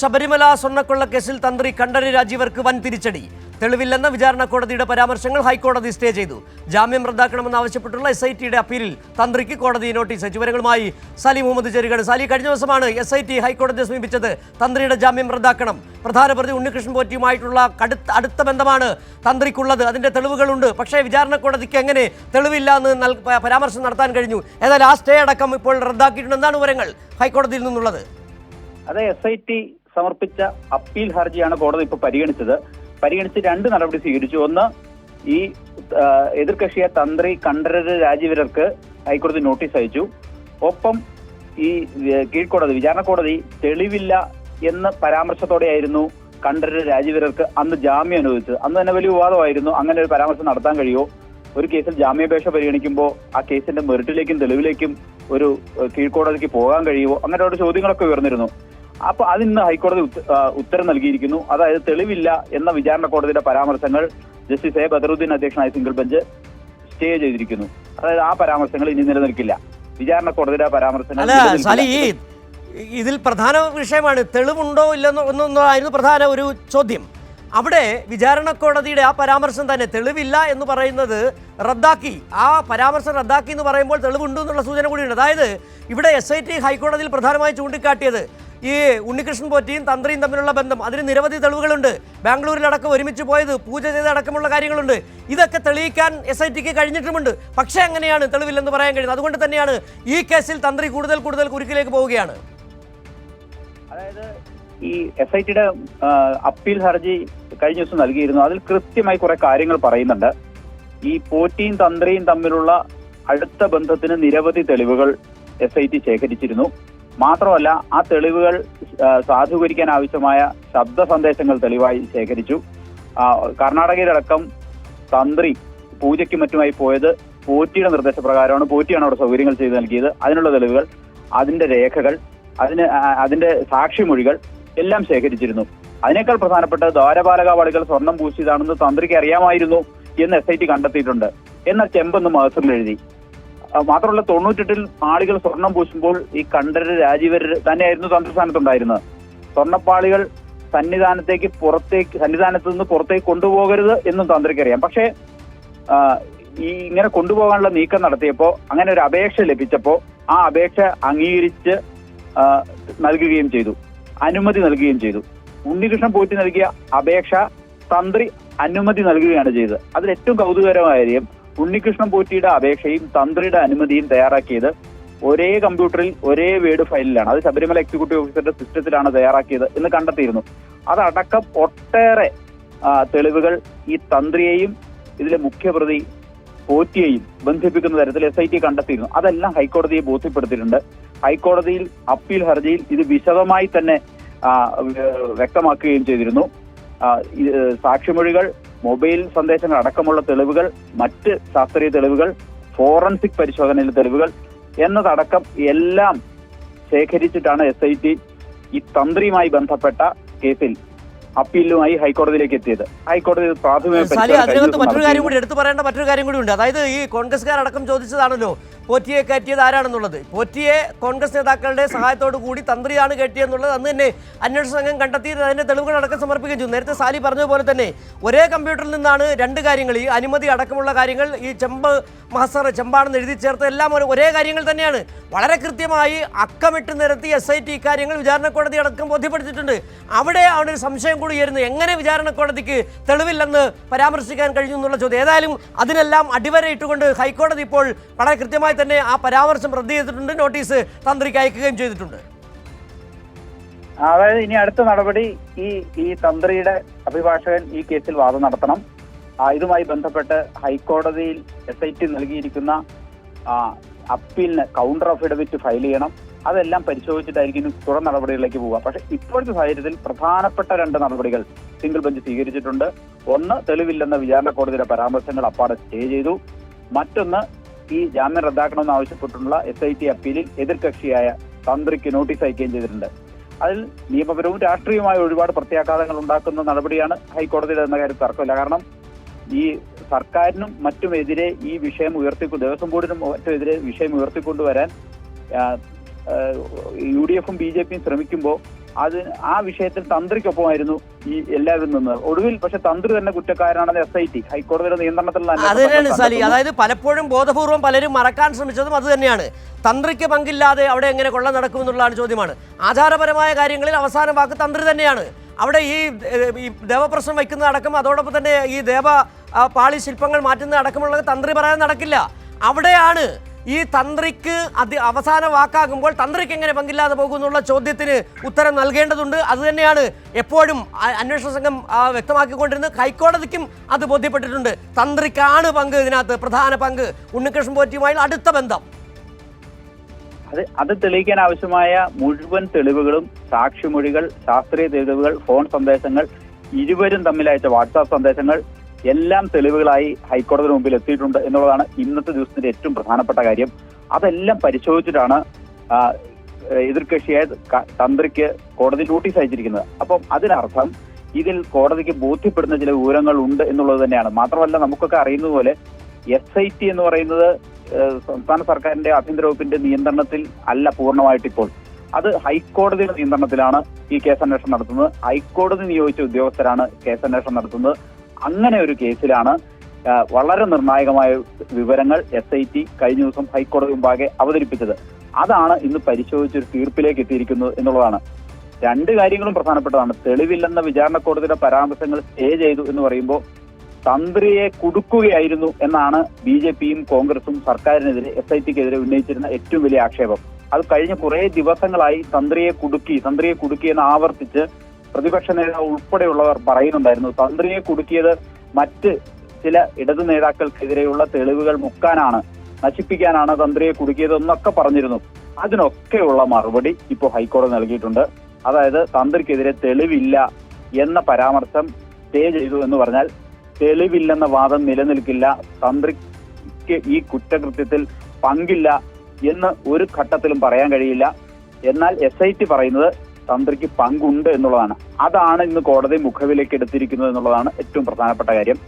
ശബരിമല സ്വർണ്ണക്കൊള്ള കേസിൽ തന്ത്രി കണ്ഠരര് രാജീവർക്ക് വൻ തിരിച്ചടി. തെളിവില്ലെന്ന വിചാരണ കോടതിയുടെ പരാമർശങ്ങൾ ഹൈക്കോടതി സ്റ്റേ ചെയ്തു. ജാമ്യം റദ്ദാക്കണമെന്നാവശ്യപ്പെട്ടുള്ള SITയുടെ അപ്പീലിൽ തന്ത്രിക്ക് കോടതി നോട്ടീസ് അയച്ചു. വിവരങ്ങളുമായി സാലി മുഹമ്മദ് ചേരുകയാണ്. സാലി, കഴിഞ്ഞ ദിവസമാണ് SIT ഹൈക്കോടതിയെ സമീപിച്ചത്. തന്ത്രിയുടെ ജാമ്യം റദ്ദാക്കണം. പ്രധാന പ്രതി ഉണ്ണികൃഷ്ണൻ പോറ്റിയുമായിട്ടുള്ള അടുത്ത ബന്ധമാണ് തന്ത്രിക്കുള്ളത്. അതിന്റെ തെളിവുകളുണ്ട്. പക്ഷേ വിചാരണ കോടതിക്ക് എങ്ങനെ തെളിവില്ല എന്ന് പരാമർശം നടത്താൻ കഴിഞ്ഞു? ഏതായാലും ആ സ്റ്റേ അടക്കം ഇപ്പോൾ റദ്ദാക്കിയിട്ടുണ്ട്. എന്താണ് വിവരങ്ങൾ ഹൈക്കോടതിയിൽ നിന്നുള്ളത്? അതെ, SIT സമർപ്പിച്ച അപ്പീൽ ഹർജിയാണ് കോടതി ഇപ്പോൾ പരിഗണിച്ച് രണ്ട് നടപടി സ്വീകരിച്ചു. ഒന്ന്, ഈ എതിർകക്ഷിയെ തന്ത്രി കണ്ഠരര് രാജീവർക്ക് ഹൈക്കോടതി നോട്ടീസ് അയച്ചു. ഒപ്പം ഈ കീഴ്ക്കോടതി വിചാരണ കോടതി തെളിവില്ല എന്ന പരാമർശത്തോടെയായിരുന്നു കണ്ഠരര് രാജീവർക്ക് അന്ന് ജാമ്യം അനുവദിച്ചത്. അന്ന് തന്നെ വലിയ വിവാദമായിരുന്നു. അങ്ങനെ ഒരു പരാമർശം നടത്താൻ കഴിയുമോ? ഒരു കേസിൽ ജാമ്യാപേക്ഷ പരിഗണിക്കുമ്പോൾ ആ കേസിന്റെ മെറിറ്റിലേക്കും തെളിവിലേക്കും ഒരു കീഴ്ക്കോടതിക്ക് പോകാൻ കഴിയുമോ? അങ്ങനെ ഒരു ചോദ്യങ്ങളൊക്കെ ഉയർന്നിരുന്നു. അപ്പൊ അതിന്ന് ഹൈക്കോടതി ഉത്തരം നൽകിയിരിക്കുന്നു. അതായത് തെളിവില്ല എന്ന വിചാരണ കോടതിയുടെ പരാമർശങ്ങൾ ജസ്റ്റിസ് ബദറുദ്ദീൻ അധ്യക്ഷനായ സിംഗിൾ ബെഞ്ച് സ്റ്റേ ചെയ്തിരിക്കുന്നു. അതായത് ആ പരാമർശങ്ങൾ ഇനി നിലനിൽക്കില്ല. വിചാരണ കോടതിയുടെ പരാമർശങ്ങൾ ഇതിൽ പ്രധാന വിഷയമാണ് തെളിവുണ്ടോ ഇല്ലെന്നൊന്നായിരുന്നു പ്രധാന ഒരു ചോദ്യം. അവിടെ വിചാരണ കോടതിയുടെ ആ പരാമർശം തന്നെ തെളിവില്ല എന്ന് പറയുന്നത് റദ്ദാക്കി. ആ പരാമർശം റദ്ദാക്കി എന്ന് പറയുമ്പോൾ തെളിവുണ്ട് എന്നുള്ള സൂചന കൂടിയുണ്ട്. അതായത് ഇവിടെ SIT ഹൈക്കോടതിയിൽ പ്രധാനമായി ചൂണ്ടിക്കാട്ടിയത് ഈ ഉണ്ണികൃഷ്ണൻ പോറ്റിയും തന്ത്രിയും തമ്മിലുള്ള ബന്ധം, അതിന് നിരവധി തെളിവുകളുണ്ട്. ബാംഗ്ലൂരിലടക്കം ഒരുമിച്ച് പോയത്, പൂജ ചെയ്തടക്കമുള്ള കാര്യങ്ങളുണ്ട്. ഇതൊക്കെ തെളിയിക്കാൻ SITക്ക് കഴിഞ്ഞിട്ടുമുണ്ട്. പക്ഷേ എങ്ങനെയാണ് തെളിവില്ലെന്ന് പറയാൻ കഴിയുന്നത്? അതുകൊണ്ട് തന്നെയാണ് ഈ കേസിൽ തന്ത്രി കൂടുതൽ കുരുക്കിലേക്ക് പോവുകയാണ്. അതായത് ഈ SITയുടെ അപ്പീൽ ഹർജി കഴിഞ്ഞ ദിവസം നൽകിയിരുന്നു. അതിൽ കൃത്യമായി കുറെ കാര്യങ്ങൾ പറയുന്നുണ്ട്. ഈ പോറ്റിയും തന്ത്രിയും തമ്മിലുള്ള അടുത്ത ബന്ധത്തിന് നിരവധി തെളിവുകൾ SIT ശേഖരിച്ചിരുന്നു. മാത്രമല്ല, ആ തെളിവുകൾ സാധൂകരിക്കാൻ ആവശ്യമായ ശബ്ദ സന്ദേശങ്ങൾ തെളിവായി ശേഖരിച്ചു. കർണാടകയിലടക്കം തന്ത്രി പൂജയ്ക്കും മറ്റുമായി പോയത് പോറ്റിയുടെ നിർദ്ദേശപ്രകാരമാണ്. പോറ്റിയാണ് അവിടെ സൗകര്യങ്ങൾ ചെയ്ത് നൽകിയത്. അതിനുള്ള തെളിവുകൾ, അതിന്റെ രേഖകൾ, അതിന്റെ സാക്ഷിമൊഴികൾ എല്ലാം ശേഖരിച്ചിരുന്നു. അതിനേക്കാൾ പ്രധാനപ്പെട്ട ദ്വാരപാലകാവളികൾ സ്വർണം പൂശിയതാണെന്ന് തന്ത്രിക്ക് അറിയാമായിരുന്നു എന്ന് SIT കണ്ടെത്തിയിട്ടുണ്ട്. എന്നാൽ ചെമ്പെന്ന് മഹസറിൽ എഴുതി. മാത്രമല്ല, 98-ൽ ആളുകൾ സ്വർണം പൂശുമ്പോൾ ഈ കണ്ഠരര് രാജീവര് തന്നെയായിരുന്നു തന്ത്രിസ്ഥാനത്തുണ്ടായിരുന്നത്. സ്വർണ്ണപ്പാളികൾ സന്നിധാനത്ത് നിന്ന് പുറത്തേക്ക് കൊണ്ടുപോകരുത് എന്നും തന്ത്രിക്കറിയാം. പക്ഷേ ഇങ്ങനെ കൊണ്ടുപോകാനുള്ള നീക്കം നടത്തിയപ്പോൾ, അങ്ങനെ ഒരു അപേക്ഷ ലഭിച്ചപ്പോൾ ആ അപേക്ഷ അംഗീകരിച്ച് നൽകുകയും ചെയ്തു, അനുമതി നൽകുകയും ചെയ്തു. ഉണ്ണികൃഷ്ണൻ പോറ്റി നൽകിയ അപേക്ഷ തന്ത്രി അനുമതി നൽകുകയാണ് ചെയ്തത്. അതിൽ ഏറ്റവും കൗതുകകരമായ കാര്യം, ഉണ്ണികൃഷ്ണൻ പോറ്റിയുടെ അപേക്ഷയും തന്ത്രിയുടെ അനുമതിയും തയ്യാറാക്കിയത് ഒരേ കമ്പ്യൂട്ടറിൽ ഒരേ വേർഡ് ഫയലിലാണ്. അത് ശബരിമല എക്സിക്യൂട്ടീവ് ഓഫീസറുടെ സിസ്റ്റത്തിലാണ് തയ്യാറാക്കിയത് എന്ന് കണ്ടെത്തിയിരുന്നു. അതടക്കം ഒട്ടേറെ തെളിവുകൾ ഈ തന്ത്രിയെയും ഇതിലെ മുഖ്യപ്രതി പോറ്റിയെയും ബന്ധിപ്പിക്കുന്ന തരത്തിൽ SIT കണ്ടെത്തിയിരുന്നു. അതെല്ലാം ഹൈക്കോടതിയെ ബോധ്യപ്പെടുത്തിയിട്ടുണ്ട്. ഹൈക്കോടതിയിൽ അപ്പീൽ ഹർജിയിൽ ഇത് വിശദമായി തന്നെ വ്യക്തമാക്കുകയും ചെയ്തിരുന്നു. സാക്ഷിമൊഴികൾ, മൊബൈൽ സന്ദേശങ്ങൾ അടക്കമുള്ള തെളിവുകൾ, മറ്റ് ശാസ്ത്രീയ തെളിവുകൾ, ഫോറൻസിക് പരിശോധനയിലെ തെളിവുകൾ എന്നതടക്കം എല്ലാം ശേഖരിച്ചിട്ടാണ് SIT ഈ തന്ത്രിയുമായി ബന്ധപ്പെട്ട കേസിൽ അപ്പീലുമായി ഹൈക്കോടതിയിലേക്ക് എത്തിയത്. ഹൈക്കോടതി അതിനകത്ത് മറ്റൊരു കാര്യം കൂടി എടുത്തു പറയേണ്ട മറ്റൊരു കാര്യം കൂടി ഉണ്ട്. അതായത് ഈ കോൺഗ്രസ്സുകാരടക്കം ചോദിച്ചതാണല്ലോ പോറ്റിയെ കയറ്റിയത് ആരാണെന്നുള്ളത്. പോറ്റിയെ കോൺഗ്രസ് നേതാക്കളുടെ സഹായത്തോടു കൂടി തന്ത്രിയാണ് കയറ്റിയെന്നുള്ളത് അന്ന് തന്നെ അന്വേഷണ സംഘം കണ്ടെത്തി അതിന്റെ തെളിവുകളടക്കം സമർപ്പിക്കുകയും ചെയ്തു. നേരത്തെ സാലി പറഞ്ഞതുപോലെ തന്നെ ഒരേ കമ്പ്യൂട്ടറിൽ നിന്നാണ് രണ്ട് കാര്യങ്ങൾ, ഈ അനുമതി അടക്കമുള്ള കാര്യങ്ങൾ, ഈ ചെമ്പാണെന്ന് എഴുതി ചേർത്ത് എല്ലാം ഒരേ കാര്യങ്ങൾ തന്നെയാണ്. വളരെ കൃത്യമായി അക്കമിട്ട് നിരത്തി SIT ഇക്കാര്യങ്ങൾ വിചാരണ കോടതി അടക്കം ബോധ്യപ്പെടുത്തിയിട്ടുണ്ട്. അവിടെ ഒരു സംശയം കൂടി ഉയരുന്നു, എങ്ങനെ വിചാരണ കോടതിക്ക് തെളിവില്ലെന്ന് പരാമർശിക്കാൻ കഴിഞ്ഞു എന്നുള്ള ചോദ്യം. ഏതായാലും അതിനെല്ലാം അടിവരയിട്ടുകൊണ്ട് ഹൈക്കോടതി ഇപ്പോൾ വളരെ കൃത്യമായി തന്നെ ആ പരാമർശം റദ്ദ് ചെയ്തിട്ടുണ്ട്. നോട്ടീസ് തന്ത്രിക്ക് അയക്കുകയും ചെയ്തിട്ടുണ്ട്. അതായത് ഇനി അടുത്ത നടപടി ഈ തന്ത്രിയുടെ അഭിഭാഷകൻ ഈ കേസിൽ വാദം നടത്തണം. ഇതുമായി ബന്ധപ്പെട്ട് ഹൈക്കോടതിയിൽ SIT നൽകിയിരിക്കുന്ന അപ്പീലിന് കൗണ്ടർ അഫിഡവിറ്റ് ഫയൽ ചെയ്യണം. അതെല്ലാം പരിശോധിച്ചിട്ടായിരിക്കും തുടർ നടപടികളിലേക്ക് പോവുക. പക്ഷെ ഇപ്പോഴത്തെ സാഹചര്യത്തിൽ പ്രധാനപ്പെട്ട രണ്ട് നടപടികൾ സിംഗിൾ ബെഞ്ച് സ്വീകരിച്ചിട്ടുണ്ട്. ഒന്ന്, തെളിവില്ലെന്ന വിചാരണ കോടതിയുടെ പരാമർശങ്ങൾ അപ്പാടെ സ്റ്റേ ചെയ്തു. മറ്റൊന്ന്, ഈ ജാമ്യം റദ്ദാക്കണമെന്ന് ആവശ്യപ്പെട്ടുള്ള SIT അപ്പീലിൽ എതിർകക്ഷിയായ തന്ത്രിക്ക് നോട്ടീസ് അയക്കുകയും ചെയ്തിട്ടുണ്ട്. അതിൽ നിയമപരവും രാഷ്ട്രീയവുമായ ഒരുപാട് പ്രത്യാഘാതങ്ങൾ ഉണ്ടാക്കുന്ന നടപടിയാണ് ഹൈക്കോടതിയുടെ എന്ന കാര്യം തർക്കമില്ല. കാരണം ഈ സർക്കാരിനും മറ്റുമെതിരെ ഈ വിഷയം ദേവസ്വം ബോർഡിനും മറ്റുമെതിരെ വിഷയം ഉയർത്തിക്കൊണ്ടുവരാൻ UDF-ഉം BJP-യും ശ്രമിക്കുമ്പോൾ ആ വിഷയത്തിൽ തന്ത്രിക്കൊപ്പമായിരുന്നു ഈ എല്ലാവരും നിന്നത്. ഒടുവിൽ പക്ഷെ തന്ത്രി തന്നെ കുറ്റക്കാരനാണെന്ന് SIT ഹൈക്കോടതിയുടെ നിയന്ത്രണത്തിലുള്ള അത് തന്നെയാണ് സാലി. അതായത് പലപ്പോഴും ബോധപൂർവം പലരും മറക്കാൻ ശ്രമിച്ചതും അത് തന്നെയാണ്. തന്ത്രിക്ക് പങ്കില്ലാതെ അവിടെ എങ്ങനെ കൊള്ള നടക്കുമെന്നുള്ളതാണ് ചോദ്യമാണ്. ആചാരപരമായ കാര്യങ്ങളിൽ അവസാന വാക്ക് തന്ത്രി തന്നെയാണ്. അവിടെ ഈ ദേവപ്രശ്നം വയ്ക്കുന്നതടക്കം അതോടൊപ്പം തന്നെ ഈ പാളി ശില്പങ്ങൾ മാറ്റുന്ന അടക്കമുള്ളത് തന്ത്രി പറയാൻ നടക്കില്ല. അവിടെയാണ് ഈ തന്ത്രിക്ക് അവസാന വാക്കാകുമ്പോൾ തന്ത്രിക്ക് എങ്ങനെ പങ്കില്ലാതെ പോകുന്നുള്ള ചോദ്യത്തിന് ഉത്തരം നൽകേണ്ടതുണ്ട്. അതുതന്നെയാണ് എപ്പോഴും അന്വേഷണ സംഘം വ്യക്തമാക്കിക്കൊണ്ടിരുന്നത്. ഹൈക്കോടതിക്കും അത് ബോധ്യപ്പെട്ടിട്ടുണ്ട്. തന്ത്രിക്കാണ് പങ്ക്, ഇതിനകത്ത് പ്രധാന പങ്ക്. ഉണ്ണികൃഷ്ണൻ പോറ്റിയുമായുള്ള അടുത്ത ബന്ധം അത് തെളിയിക്കാൻ ആവശ്യമായ മുഴുവൻ തെളിവുകളും, സാക്ഷിമൊഴികൾ, ശാസ്ത്രീയ തെളിവുകൾ, ഫോൺ സന്ദേശങ്ങൾ, ഇരുവരും തമ്മിലയച്ച വാട്സാപ്പ് സന്ദേശങ്ങൾ എല്ലാം തെളിവുകളായി ഹൈക്കോടതിയുടെ മുമ്പിൽ എത്തിയിട്ടുണ്ട് എന്നുള്ളതാണ് ഇന്നത്തെ ദിവസത്തിന്റെ ഏറ്റവും പ്രധാനപ്പെട്ട കാര്യം. അതെല്ലാം പരിശോധിച്ചിട്ടാണ് എതിർകക്ഷിയായ തന്ത്രിക്ക് കോടതി നോട്ടീസ് അയച്ചിരിക്കുന്നത്. അപ്പം അതിനർത്ഥം ഇതിൽ കോടതിക്ക് ബോധ്യപ്പെടുന്ന ചില വിവരങ്ങൾ ഉണ്ട് എന്നുള്ളത് തന്നെയാണ്. മാത്രമല്ല, നമുക്കൊക്കെ അറിയുന്ന പോലെ SIT എന്ന് പറയുന്നത് സംസ്ഥാന സർക്കാരിന്റെ ആഭ്യന്തര വകുപ്പിന്റെ നിയന്ത്രണത്തിൽ അല്ല പൂർണ്ണമായിട്ട്. ഇപ്പോൾ അത് ഹൈക്കോടതിയുടെ നിയന്ത്രണത്തിലാണ് ഈ കേസന്വേഷണം നടത്തുന്നത്. ഹൈക്കോടതി നിയോഗിച്ച ഉദ്യോഗസ്ഥരാണ് കേസന്വേഷണം നടത്തുന്നത്. അങ്ങനെ ഒരു കേസിലാണ് വളരെ നിർണായകമായ വിവരങ്ങൾ SIT കഴിഞ്ഞ ദിവസം ഹൈക്കോടതി മുമ്പാകെ അവതരിപ്പിച്ചത്. അതാണ് ഇന്ന് പരിശോധിച്ചൊരു തീർപ്പിലേക്ക് എത്തിയിരിക്കുന്നത് എന്നുള്ളതാണ്. രണ്ട് കാര്യങ്ങളും പ്രധാനപ്പെട്ടതാണ്. തെളിവില്ലെന്ന വിചാരണ കോടതിയുടെ പരാമർശങ്ങൾ സ്റ്റേ ചെയ്തു എന്ന് പറയുമ്പോൾ തന്ത്രിയെ കുടുക്കുകയായിരുന്നു എന്നാണ് BJPയും കോൺഗ്രസും സർക്കാരിനെതിരെ SITക്കെതിരെ ഉന്നയിച്ചിരുന്ന ഏറ്റവും വലിയ ആക്ഷേപം. അത് കഴിഞ്ഞ കുറെ ദിവസങ്ങളായി തന്ത്രിയെ കുടുക്കി എന്ന് ആവർത്തിച്ച് പ്രതിപക്ഷ നേതാവ് ഉൾപ്പെടെയുള്ളവർ പറയുന്നുണ്ടായിരുന്നു. തന്ത്രിയെ കുടുക്കിയത് മറ്റ് ചില ഇടതു നേതാക്കൾക്കെതിരെയുള്ള തെളിവുകൾ മുക്കാനാണ്, നശിപ്പിക്കാനാണ് തന്ത്രിയെ കുടുക്കിയത് എന്നൊക്കെ പറഞ്ഞിരുന്നു. അതിനൊക്കെയുള്ള മറുപടി ഇപ്പോൾ ഹൈക്കോടതി നൽകിയിട്ടുണ്ട്. അതായത് തന്ത്രിക്കെതിരെ തെളിവില്ല എന്ന പരാമർശം സ്റ്റേ ചെയ്തു എന്ന് പറഞ്ഞാൽ തെളിവില്ലെന്ന വാദം നിലനിൽക്കില്ല, തന്ത്രിക്ക് ഈ കുറ്റകൃത്യത്തിൽ പങ്കില്ല എന്ന് ഒരു ഘട്ടത്തിലും പറയാൻ കഴിയില്ല. എന്നാൽ SIT പറയുന്നത് തന്ത്രിക്ക് പങ്കുണ്ട് എന്നുള്ളതാണ്. അതാണ് ഇന്ന് കോടതി മുഖവിലേക്ക് എടുത്തിരിക്കുന്നത് എന്നുള്ളതാണ് ഏറ്റവും പ്രധാനപ്പെട്ട കാര്യം.